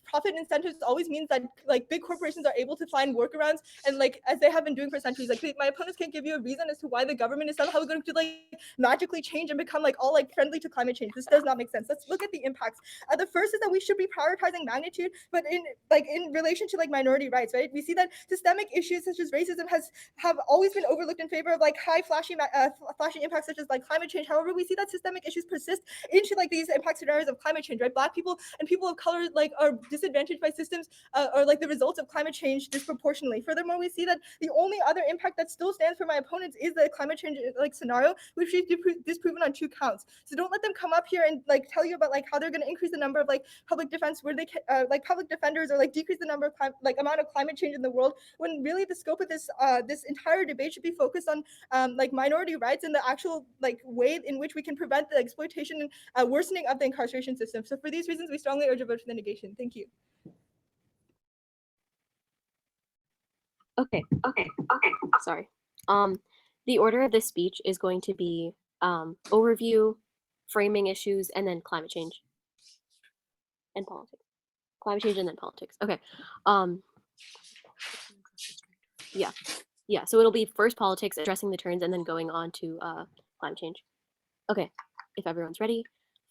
profit incentives always means that like big corporations are able to find workarounds, and like as they have been doing for centuries. Like my opponents can't give you a reason as to why the government is somehow going to like magically change and become like all like friendly to climate change. This does not make sense. Let's look at the impacts. The first is that we should be prioritizing magnitude, but in relation to like minority rights, right? We see that systemic issues such as racism system have always been overlooked in favor of like high flashing impacts such as like climate change. However, we see that systemic issues persist into like these impact scenarios of climate change, right? Black people and people of color like are disadvantaged by systems or like the results of climate change disproportionately. Furthermore, we see that the only other impact that still stands for my opponents is the climate change like scenario, which we've disproven on 2 counts. So don't let them come up here and like tell you about like how they're going to increase the number of like public defense where they like public defenders, or like decrease the number of amount of climate change in the world, when really the scope of this this entire debate should be focused on like minority rights and the actual like way in which we can prevent the exploitation and worsening of the incarceration system. So for these reasons, we strongly urge a vote for the negation. Thank you. Okay. Sorry. The order of this speech is going to be overview, framing issues, and then climate change and politics. Climate change and then politics. Okay. Yeah. So it'll be first politics, addressing the turns, and then going on to climate change. Okay. If everyone's ready,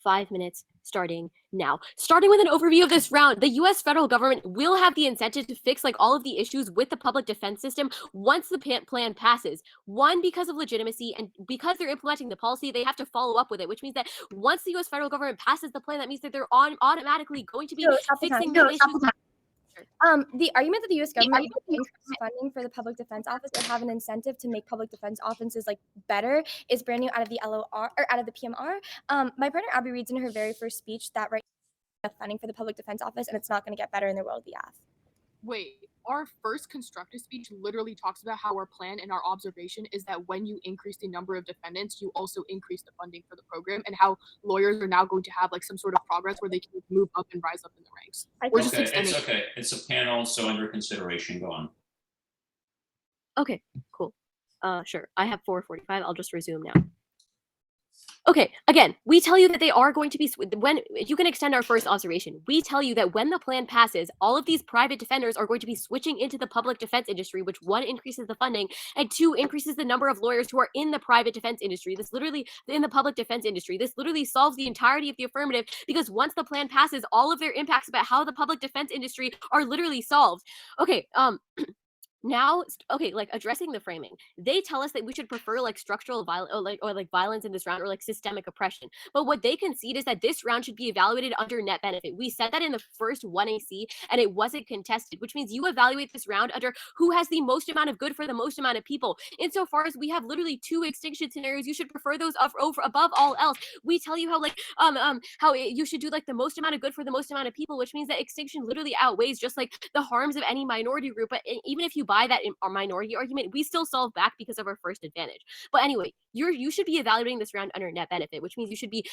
5 minutes starting now. Starting with an overview of this round, the US federal government will have the incentive to fix like all of the issues with the public defense system once the plan passes. One, because of legitimacy, and because they're implementing the policy, they have to follow up with it, which means that once the US federal government passes the plan, that means that they're automatically going to be fixing the issues. The argument that the U.S. government will increase funding for the public defense office or have an incentive to make public defense offices like better is brand new out of the LOR or out of the PMR. My partner Abby reads in her very first speech that right now funding for the public defense office and it's not going to get better in the world of the AF. Wait, our first constructive speech literally talks about how our plan and our observation is that when you increase the number of defendants, you also increase the funding for the program, and how lawyers are now going to have like some sort of progress where they can move up and rise up in the ranks. It's okay. It's a panel, so under consideration. Go on. Okay, cool. Sure. I have 4:45. I'll just resume now. Okay, again, we tell you that they are going to be, when you can extend our first observation, we tell you that when the plan passes, all of these private defenders are going to be switching into the public defense industry, which 1, increases the funding, and 2, increases the number of lawyers who are in the private defense industry. This literally, in the public defense industry, this literally solves the entirety of the affirmative, because once the plan passes, all of their impacts about how the public defense industry are literally solved. Okay, now, okay, like addressing the framing, they tell us that we should prefer like structural violence or like violence in this round, or like systemic oppression. But what they concede is that this round should be evaluated under net benefit. We said that in the first 1AC and it wasn't contested, which means you evaluate this round under who has the most amount of good for the most amount of people. Insofar as we have literally 2 extinction scenarios, you should prefer those over above all else. We tell you how like you should do like the most amount of good for the most amount of people, which means that extinction literally outweighs just like the harms of any minority group. But even if you buy that in our minority argument, we still solve back because of our first advantage. But anyway, you should be evaluating this round under net benefit, which means you should be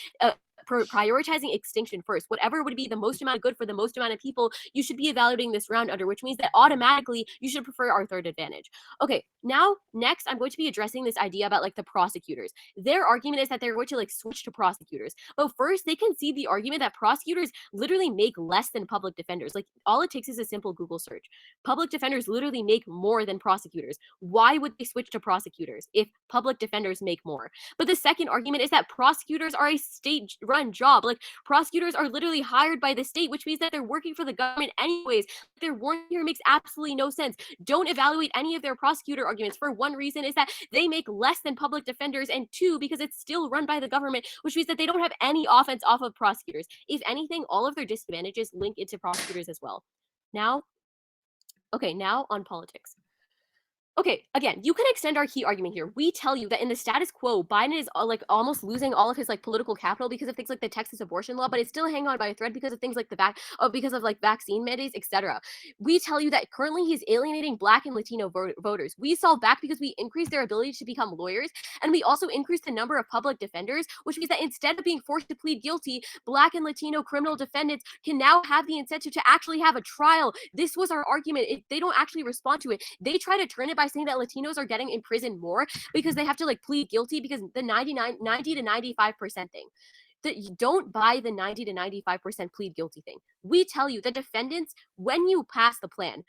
prioritizing extinction first. Whatever would be the most amount of good for the most amount of people, you should be evaluating this round under, which means that automatically you should prefer our third advantage. Okay, now next I'm going to be addressing this idea about like the prosecutors. Their argument is that they're going to like switch to prosecutors. But first, they concede the argument that prosecutors literally make less than public defenders. Like all it takes is a simple Google search. Public defenders literally make more than prosecutors. Why would they switch to prosecutors if public defenders make more? But the second argument is that prosecutors are a state-run job. Like prosecutors are literally hired by the state, which means that they're working for the government anyways. Their warning here makes absolutely no sense. Don't evaluate any of their prosecutor arguments. For one reason is that they make less than public defenders, and 2, because it's still run by the government, which means that they don't have any offense off of prosecutors. If anything, all of their disadvantages link into prosecutors as well. Now on politics. Okay, again, you can extend our key argument here. We tell you that in the status quo, Biden is like almost losing all of his like political capital because of things like the Texas abortion law, but it's still hanging on by a thread because of things like because of like vaccine mandates, etc. We tell you that currently he's alienating Black and Latino voters. We solve back because we increase their ability to become lawyers, and we also increase the number of public defenders, which means that instead of being forced to plead guilty, Black and Latino criminal defendants can now have the incentive to actually have a trial. This was our argument. They don't actually respond to it. They try to turn it by saying that Latinos are getting in prison more because they have to like plead guilty because the 90 to 95% thing. That you don't buy the 90 to 95% plead guilty thing. We tell you the defendants, when you pass the plan,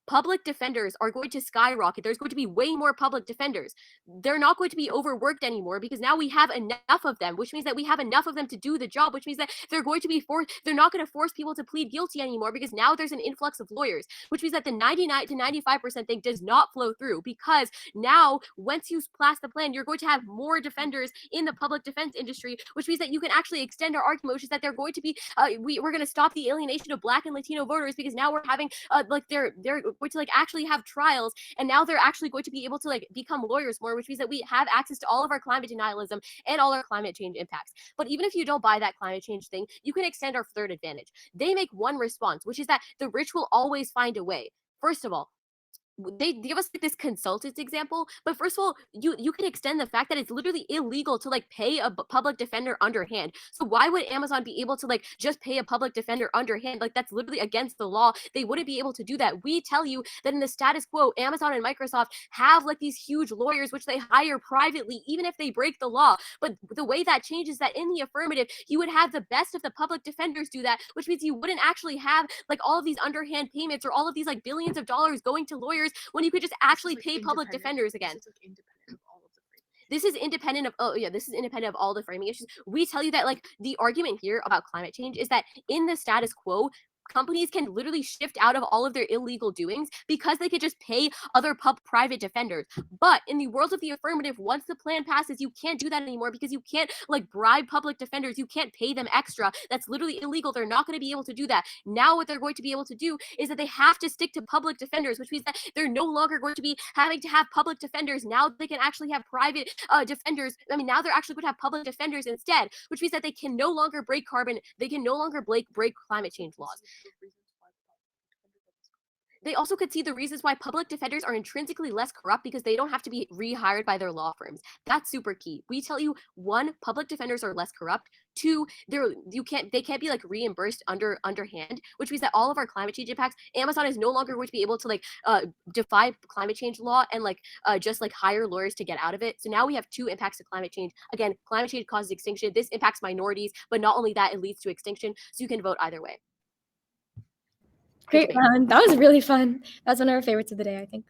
public defenders are going to skyrocket. There's going to be way more public defenders. They're not going to be overworked anymore because now we have enough of them, which means that we have enough of them to do the job, which means that they're going to be they're not going to force people to plead guilty anymore because now there's an influx of lawyers, which means that the 99 to 95% thing does not flow through because now once you pass the plan, you're going to have more defenders in the public defense industry, which means that you can actually extend our argument, which is that they're going to be, we're going to stop the alienation of Black and Latino voters because now we're having, they're going to actually have trials, and now they're actually going to be able to become lawyers more, which means that we have access to all of our climate denialism and all our climate change impacts. But even if you don't buy that climate change thing, you can extend our third advantage. They make one response, which is that the rich will always find a way. First of all, they give us this consultants example, but first of all, you can extend the fact that it's literally illegal to pay a public defender underhand. So why would Amazon be able to just pay a public defender underhand? That's literally against the law. They wouldn't be able to do that. We tell you that in the status quo, Amazon and Microsoft have these huge lawyers which they hire privately, even if they break the law. But the way that changes that in the affirmative, you would have the best of the public defenders do that, which means you wouldn't actually have all of these underhand payments or all of these billions of dollars going to lawyers when you could just actually pay public defenders again. This is independent of this is independent of all the framing issues. We tell you that the argument here about climate change is that in the status quo, companies can literally shift out of all of their illegal doings because they could just pay other private defenders. But in the world of the affirmative, once the plan passes, you can't do that anymore because you can't bribe public defenders. You can't pay them extra. That's literally illegal. They're not going to be able to do that. Now what they're going to be able to do is that they have to stick to public defenders, which means that they're no longer going to be having to have public defenders. Now they can actually have private defenders. I mean, now they're actually going to have public defenders instead, which means that they can no longer break carbon. They can no longer break climate change laws. They also could see the reasons why public defenders are intrinsically less corrupt because they don't have to be rehired by their law firms. That's super key. We tell you, 1, public defenders are less corrupt. 2, they can't be reimbursed underhand, which means that all of our climate change impacts, Amazon is no longer going to be able to defy climate change law and just hire lawyers to get out of it. So now we have 2 impacts to climate change. Again, climate change causes extinction. This impacts minorities, but not only that, it leads to extinction. So you can vote either way. Great round. That was really fun. That's one of our favorites of the day, I think.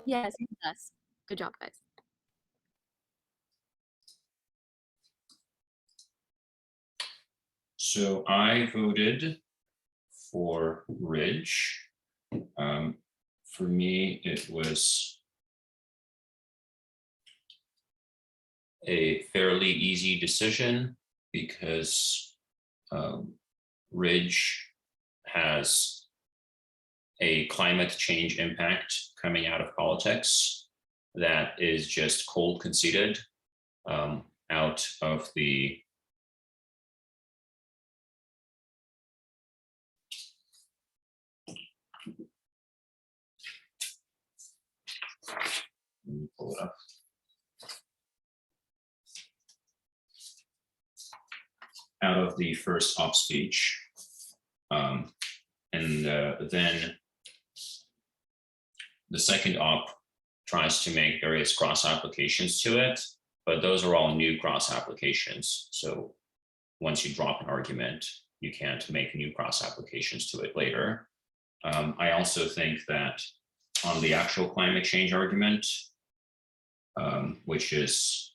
Yes, yes. Good job, guys. So I voted for Ridge. For me, it was a fairly easy decision because Ridge has a climate change impact coming out of politics that is just cold conceded out of the let me pull it up. Out of the first op speech. And then the second op tries to make various cross applications to it, but those are all new cross applications. So once you drop an argument, you can't make new cross applications to it later. I also think that on the actual climate change argument, which is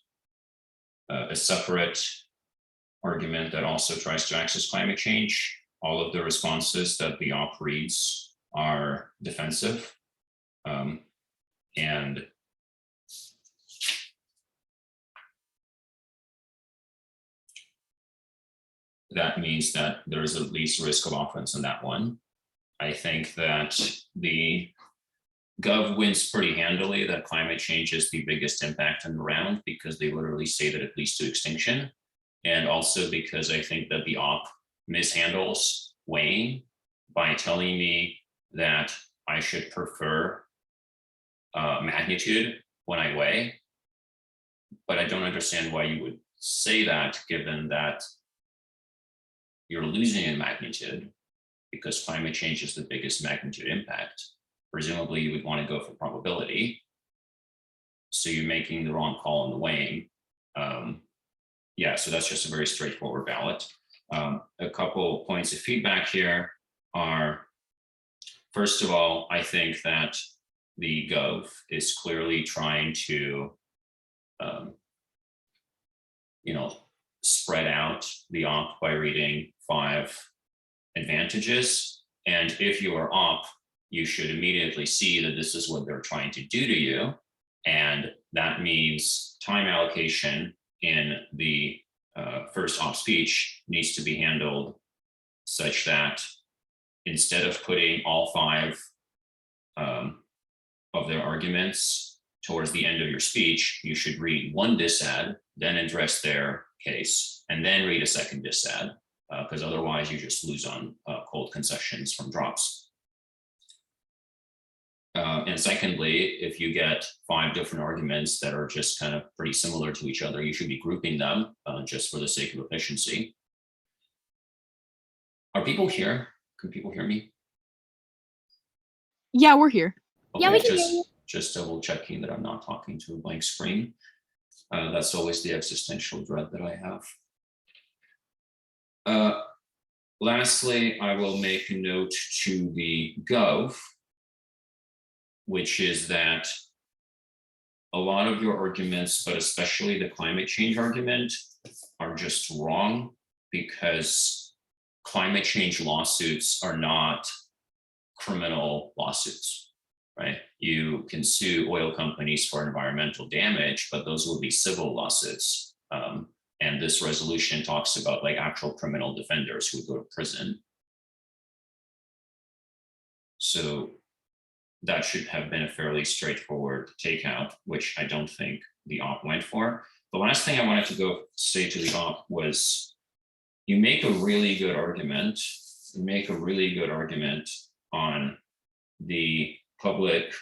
a separate argument that also tries to access climate change, all of the responses that the op reads are defensive. And that means that there is at least risk of offense in that one. I think that the Gov wins pretty handily that climate change is the biggest impact in the round because they literally say that it leads to extinction. And also because I think that the op mishandles weighing by telling me that I should prefer magnitude when I weigh, but I don't understand why you would say that given that you're losing in magnitude because climate change is the biggest magnitude impact. Presumably you would want to go for probability. So you're making the wrong call on the weighing. Yeah, so that's just a very straightforward ballot. A couple points of feedback here are, first of all, I think that the Gov is clearly trying to, spread out the op by reading 5 advantages. And if you are op, you should immediately see that this is what they're trying to do to you. And that means time allocation in the first op speech needs to be handled such that instead of putting all 5 of their arguments towards the end of your speech, you should read one disad, then address their case, and then read a second disad, because otherwise you just lose on cold concessions from drops. And secondly, if you get 5 different arguments that are just kind of pretty similar to each other, you should be grouping them just for the sake of efficiency. Are people here? Can people hear me? Yeah, we're here. Yeah, we can hear you. Just double checking that I'm not talking to a blank screen. That's always the existential dread that I have. Lastly, I will make a note to the Gov, which is that a lot of your arguments, but especially the climate change argument, are just wrong, because climate change lawsuits are not criminal lawsuits, right? You can sue oil companies for environmental damage, but those will be civil lawsuits. And this resolution talks about like actual criminal defenders who would go to prison. So that should have been a fairly straightforward takeout, which I don't think the op went for. The last thing I wanted to say to the op was, you make a really good argument. You make a really good argument on the public,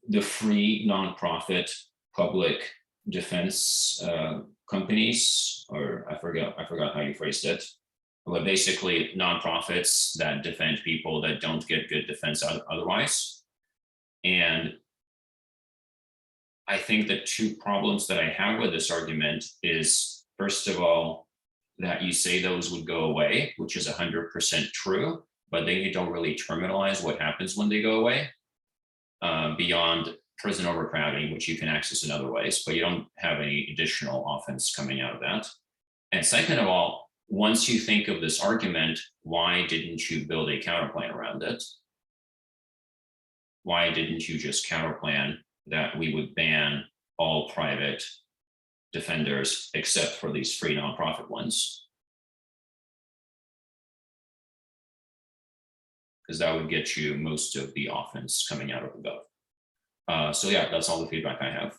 the free nonprofit public defense companies, or I forgot how you phrased it, but basically nonprofits that defend people that don't get good defense otherwise. And I think the 2 problems that I have with this argument is, first of all, that you say those would go away, which is 100% true, but then you don't really terminalize what happens when they go away, beyond prison overcrowding, which you can access in other ways, but you don't have any additional offense coming out of that. And second of all, once you think of this argument, why didn't you build a counterplan around it? Why didn't you just counterplan that we would ban all private defenders except for these free nonprofit ones? Because that would get you most of the offense coming out of the Gov. So yeah, that's all the feedback I have.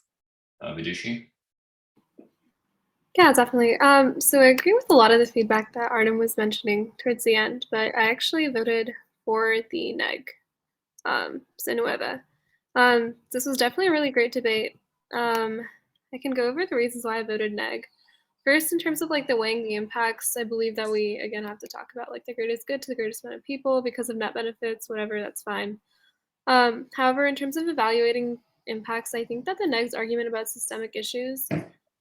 Vidushi? Yeah, definitely. So I agree with a lot of the feedback that Artem was mentioning towards the end, but I actually voted for the neg, so Nueva. This was definitely a really great debate. I can go over the reasons why I voted neg. First, in terms of like the weighing the impacts, I believe that we again have to talk about like the greatest good to the greatest amount of people because of net benefits, whatever, that's fine. However, in terms of evaluating impacts, I think that the neg's argument about systemic issues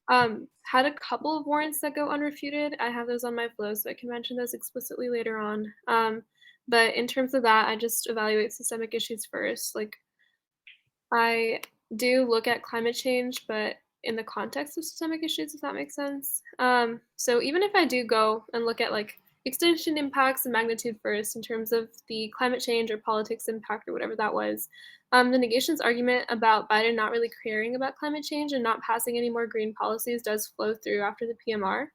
had a couple of warrants that go unrefuted. I have those on my flow, so I can mention those explicitly later on. But in terms of that, I just evaluate systemic issues first. Like, I do look at climate change, but in the context of systemic issues, if that makes sense. So even if I do go and look at like extinction impacts and magnitude first in terms of the climate change or politics impact or whatever that was, the negations argument about Biden not really caring about climate change and not passing any more green policies does flow through after the PMR.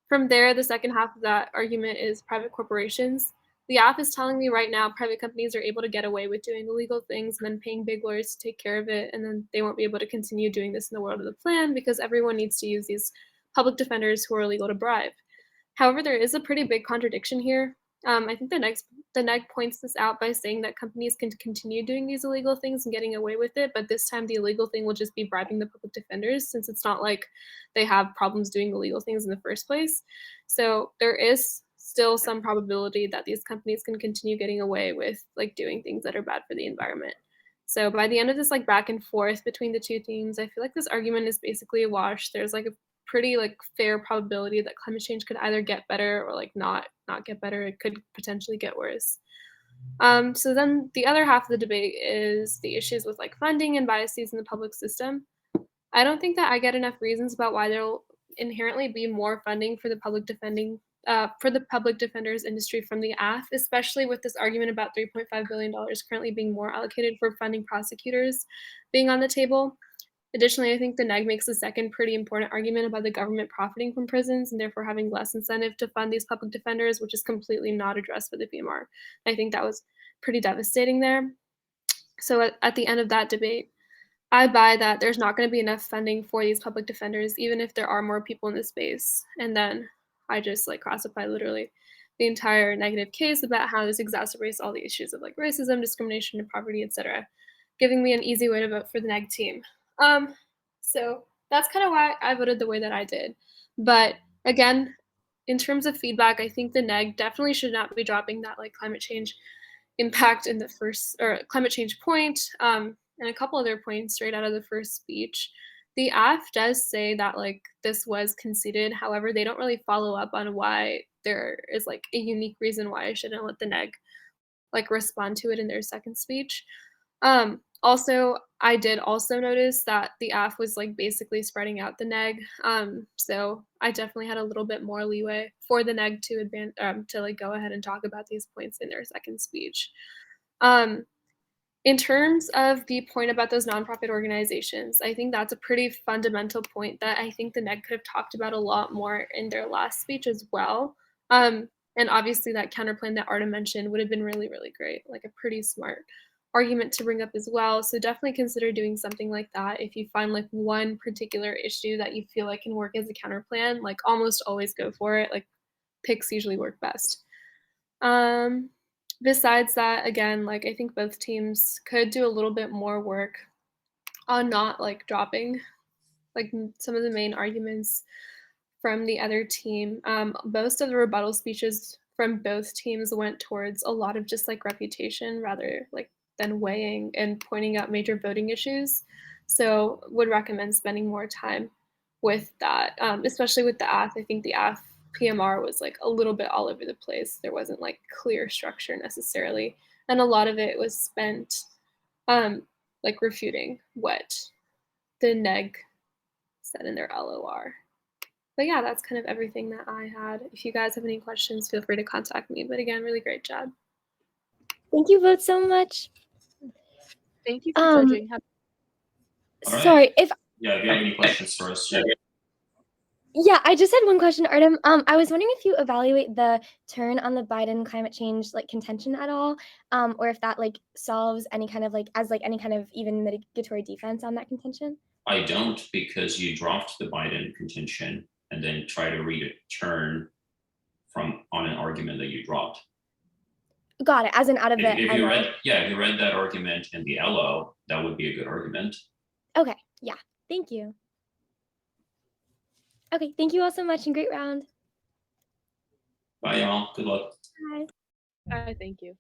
From there, the second half of that argument is private corporations. The app is telling me right now private companies are able to get away with doing illegal things and then paying big lawyers to take care of it, and then they won't be able to continue doing this in the world of the plan because everyone needs to use these public defenders who are illegal to bribe. However, there is a pretty big contradiction here. I think the neg points this out by saying that companies can continue doing these illegal things and getting away with it, but this time the illegal thing will just be bribing the public defenders, since it's not like they have problems doing illegal things in the first place. So there is still some probability that these companies can continue getting away with like doing things that are bad for the environment. So by the end of this like back and forth between the two themes, I feel like this argument is basically a wash. There's like pretty like fair probability that climate change could either get better or like not get better. It could potentially get worse. So then the other half of the debate is the issues with like funding and biases in the public system. I don't think that I get enough reasons about why there'll inherently be more funding for the public defenders industry from the AF, especially with this argument about $3.5 billion currently being more allocated for funding prosecutors being on the table. Additionally, I think the NEG makes a second pretty important argument about the government profiting from prisons and therefore having less incentive to fund these public defenders, which is completely not addressed by the PMR. I think that was pretty devastating there. So at the end of that debate, I buy that there's not going to be enough funding for these public defenders, even if there are more people in the space. And then I just like classify literally the entire negative case about how this exacerbates all the issues of like racism, discrimination, and poverty, etc., giving me an easy way to vote for the neg team. So that's kind of why I voted the way that I did. But again, in terms of feedback, I think the neg definitely should not be dropping that like climate change impact in the first, or climate change point, and a couple other points straight out of the first speech. The AF does say that like this was conceded. However, they don't really follow up on why there is like a unique reason why I shouldn't let the neg like respond to it in their second speech. Also, I did also notice that the AF was like basically spreading out the neg. So I definitely had a little bit more leeway for the neg to to like go ahead and talk about these points in their second speech. In terms of the point about those nonprofit organizations, I think that's a pretty fundamental point that I think the neg could have talked about a lot more in their last speech as well. And obviously that counterplan that Artem mentioned would have been really, really great, like a pretty smart argument to bring up as well. So definitely consider doing something like that. If you find like one particular issue that you feel like can work as a counterplan, like almost always go for it. Like picks usually work best. Besides that, again, like I think both teams could do a little bit more work on not like dropping like some of the main arguments from the other team. Most of the rebuttal speeches from both teams went towards a lot of just like reputation rather like than weighing and pointing out major voting issues. So would recommend spending more time with that, especially with the AF. I think the AF PMR was like a little bit all over the place. There wasn't like clear structure necessarily. And a lot of it was spent like refuting what the neg said in their LOR. But yeah, that's kind of everything that I had. If you guys have any questions, feel free to contact me. But again, really great job. Thank you both so much. Thank you for judging. All right. Sorry, if you have any questions for us? yeah, I just had one question, Artem. I was wondering if you evaluate the turn on the Biden climate change like contention at all, or if that like solves any kind of like as like any kind of even mitigatory defense on that contention. I don't, because you dropped the Biden contention and then try to return from on an argument that you dropped. Got it. As in out of the If you LO. if you read that argument in the LO, that would be a good argument. Okay. Yeah. Thank you. Okay. Thank you all so much and great round. Bye, y'all. Good luck. Bye. Thank you.